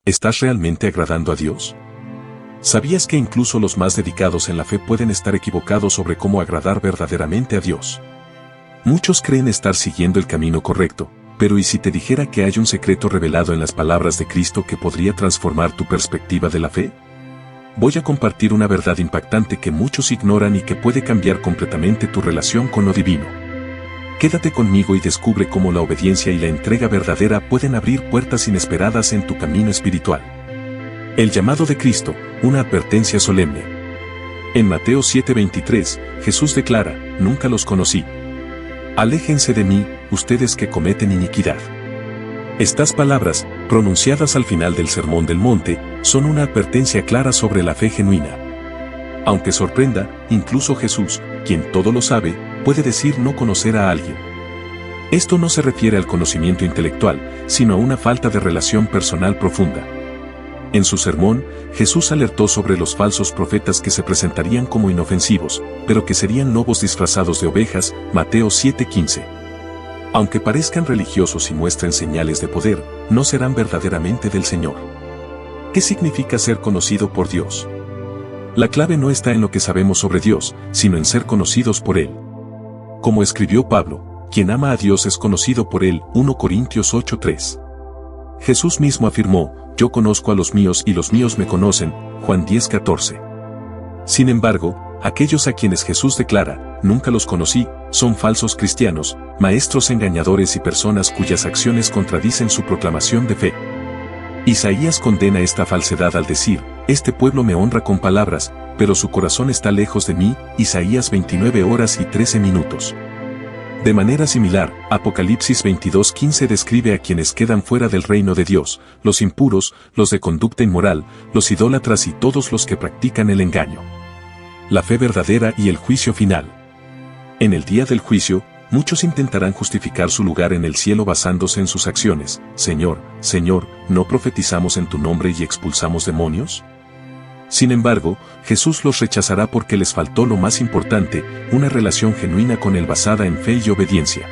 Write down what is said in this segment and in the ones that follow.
¿Estás realmente agradando a Dios? ¿Sabías que incluso los más dedicados en la fe pueden estar equivocados sobre cómo agradar verdaderamente a Dios? Muchos creen estar siguiendo el camino correcto, pero ¿y si te dijera que hay un secreto revelado en las palabras de Cristo que podría transformar tu perspectiva de la fe? Voy a compartir una verdad impactante que muchos ignoran y que puede cambiar completamente tu relación con lo divino. Quédate conmigo y descubre cómo la obediencia y la entrega verdadera pueden abrir puertas inesperadas en tu camino espiritual. El llamado de Cristo, una advertencia solemne. En Mateo 7:23, Jesús declara, «Nunca los conocí. Aléjense de mí, ustedes que cometen iniquidad». Estas palabras, pronunciadas al final del Sermón del Monte, son una advertencia clara sobre la fe genuina. Aunque sorprenda, incluso Jesús, quien todo lo sabe, puede decir no conocer a alguien. Esto no se refiere al conocimiento intelectual, sino a una falta de relación personal profunda. En su sermón, Jesús alertó sobre los falsos profetas que se presentarían como inofensivos, pero que serían lobos disfrazados de ovejas, Mateo 7:15. Aunque parezcan religiosos y muestren señales de poder, no serán verdaderamente del Señor. ¿Qué significa ser conocido por Dios? La clave no está en lo que sabemos sobre Dios, sino en ser conocidos por Él. Como escribió Pablo, quien ama a Dios es conocido por Él, 1 Corintios 8:3. Jesús mismo afirmó, «Yo conozco a los míos y los míos me conocen», Juan 10:14. Sin embargo, aquellos a quienes Jesús declara, «Nunca los conocí», son falsos cristianos, maestros engañadores y personas cuyas acciones contradicen su proclamación de fe. Isaías condena esta falsedad al decir, «Este pueblo me honra con palabras, pero su corazón está lejos de mí», Isaías 29:13. De manera similar, Apocalipsis 22:15 describe a quienes quedan fuera del reino de Dios, los impuros, los de conducta inmoral, los idólatras y todos los que practican el engaño. La fe verdadera y el juicio final. En el día del juicio, muchos intentarán justificar su lugar en el cielo basándose en sus acciones. «Señor, Señor, ¿no profetizamos en tu nombre y expulsamos demonios?». Sin embargo, Jesús los rechazará porque les faltó lo más importante, una relación genuina con Él basada en fe y obediencia.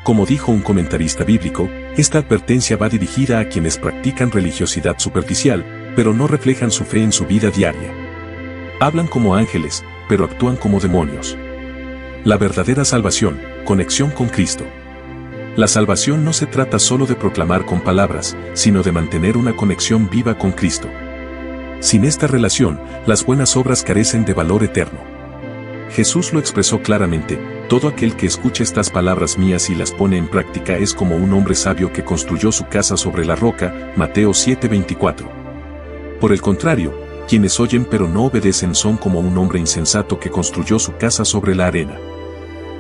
Como dijo un comentarista bíblico, esta advertencia va dirigida a quienes practican religiosidad superficial, pero no reflejan su fe en su vida diaria. Hablan como ángeles, pero actúan como demonios. La verdadera salvación, conexión con Cristo. La salvación no se trata solo de proclamar con palabras, sino de mantener una conexión viva con Cristo. Sin esta relación, las buenas obras carecen de valor eterno. Jesús lo expresó claramente, «Todo aquel que escuche estas palabras mías y las pone en práctica es como un hombre sabio que construyó su casa sobre la roca», Mateo 7:24. Por el contrario, quienes oyen pero no obedecen son como un hombre insensato que construyó su casa sobre la arena.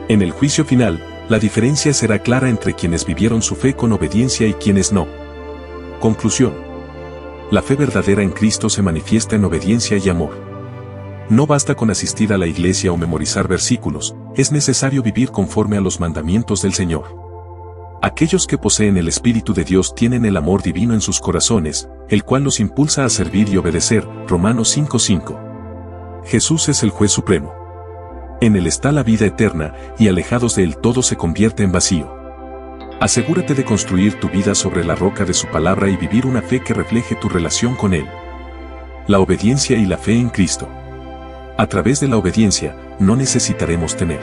En el juicio final, la diferencia será clara entre quienes vivieron su fe con obediencia y quienes no. Conclusión. La fe verdadera en Cristo se manifiesta en obediencia y amor. No basta con asistir a la iglesia o memorizar versículos, es necesario vivir conforme a los mandamientos del Señor. Aquellos que poseen el Espíritu de Dios tienen el amor divino en sus corazones, el cual los impulsa a servir y obedecer, Romanos 5:5. Jesús es el juez supremo. En Él está la vida eterna, y alejados de Él todo se convierte en vacío. Asegúrate de construir tu vida sobre la roca de su palabra y vivir una fe que refleje tu relación con Él. La obediencia y la fe en Cristo. A través de la obediencia, no necesitaremos temer.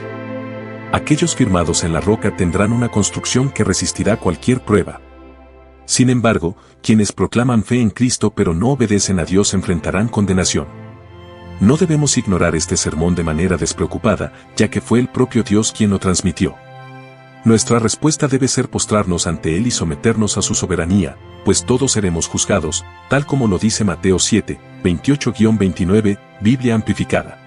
Aquellos firmados en la roca tendrán una construcción que resistirá cualquier prueba. Sin embargo, quienes proclaman fe en Cristo pero no obedecen a Dios enfrentarán condenación. No debemos ignorar este sermón de manera despreocupada, ya que fue el propio Dios quien lo transmitió. Nuestra respuesta debe ser postrarnos ante Él y someternos a su soberanía, pues todos seremos juzgados, tal como lo dice Mateo 7, 28-29, Biblia amplificada.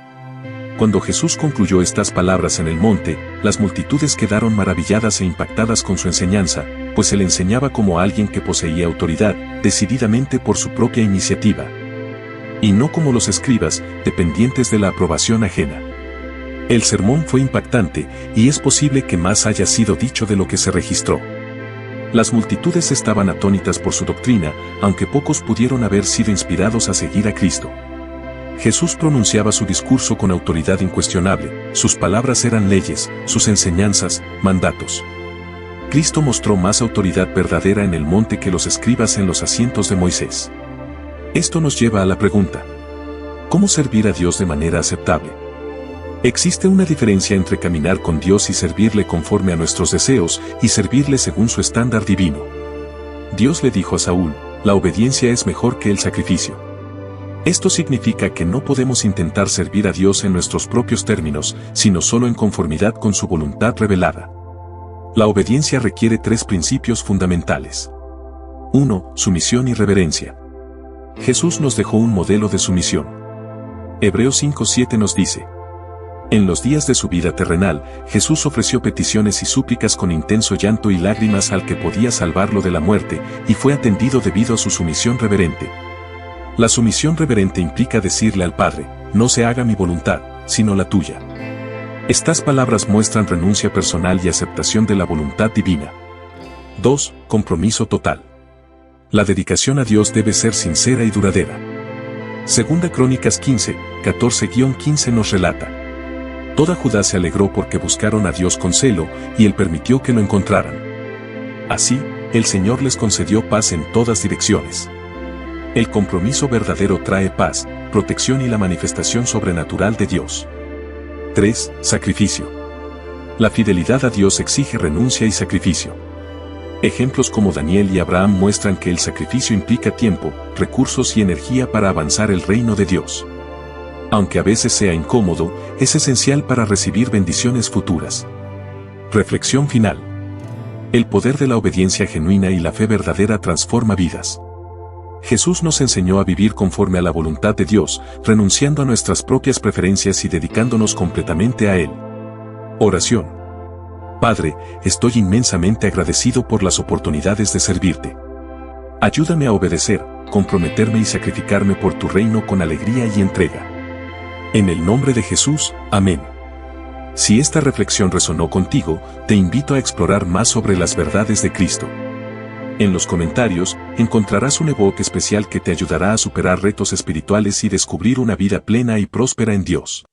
Cuando Jesús concluyó estas palabras en el monte, las multitudes quedaron maravilladas e impactadas con su enseñanza, pues Él enseñaba como alguien que poseía autoridad, decididamente por su propia iniciativa. Y no como los escribas, dependientes de la aprobación ajena. El sermón fue impactante, y es posible que más haya sido dicho de lo que se registró. Las multitudes estaban atónitas por su doctrina, aunque pocos pudieron haber sido inspirados a seguir a Cristo. Jesús pronunciaba su discurso con autoridad incuestionable, sus palabras eran leyes, sus enseñanzas, mandatos. Cristo mostró más autoridad verdadera en el monte que los escribas en los asientos de Moisés. Esto nos lleva a la pregunta: ¿cómo servir a Dios de manera aceptable? Existe una diferencia entre caminar con Dios y servirle conforme a nuestros deseos y servirle según su estándar divino. Dios le dijo a Saúl: la obediencia es mejor que el sacrificio. Esto significa que no podemos intentar servir a Dios en nuestros propios términos, sino solo en conformidad con su voluntad revelada. La obediencia requiere 3 principios fundamentales. 1. Sumisión y reverencia. Jesús nos dejó un modelo de sumisión. Hebreos 5:7 nos dice: en los días de su vida terrenal, Jesús ofreció peticiones y súplicas con intenso llanto y lágrimas al que podía salvarlo de la muerte, y fue atendido debido a su sumisión reverente. La sumisión reverente implica decirle al Padre: no se haga mi voluntad, sino la tuya. Estas palabras muestran renuncia personal y aceptación de la voluntad divina. 2. Compromiso total. La dedicación a Dios debe ser sincera y duradera. Segunda Crónicas 15, 14-15 nos relata: toda Judá se alegró porque buscaron a Dios con celo, y Él permitió que lo encontraran. Así, el Señor les concedió paz en todas direcciones. El compromiso verdadero trae paz, protección y la manifestación sobrenatural de Dios. 3. Sacrificio. La fidelidad a Dios exige renuncia y sacrificio. Ejemplos como Daniel y Abraham muestran que el sacrificio implica tiempo, recursos y energía para avanzar el reino de Dios. Aunque a veces sea incómodo, es esencial para recibir bendiciones futuras. Reflexión final. El poder de la obediencia genuina y la fe verdadera transforma vidas. Jesús nos enseñó a vivir conforme a la voluntad de Dios, renunciando a nuestras propias preferencias y dedicándonos completamente a Él. Oración. Padre, estoy inmensamente agradecido por las oportunidades de servirte. Ayúdame a obedecer, comprometerme y sacrificarme por tu reino con alegría y entrega. En el nombre de Jesús, amén. Si esta reflexión resonó contigo, te invito a explorar más sobre las verdades de Cristo. En los comentarios, encontrarás un ebook especial que te ayudará a superar retos espirituales y descubrir una vida plena y próspera en Dios.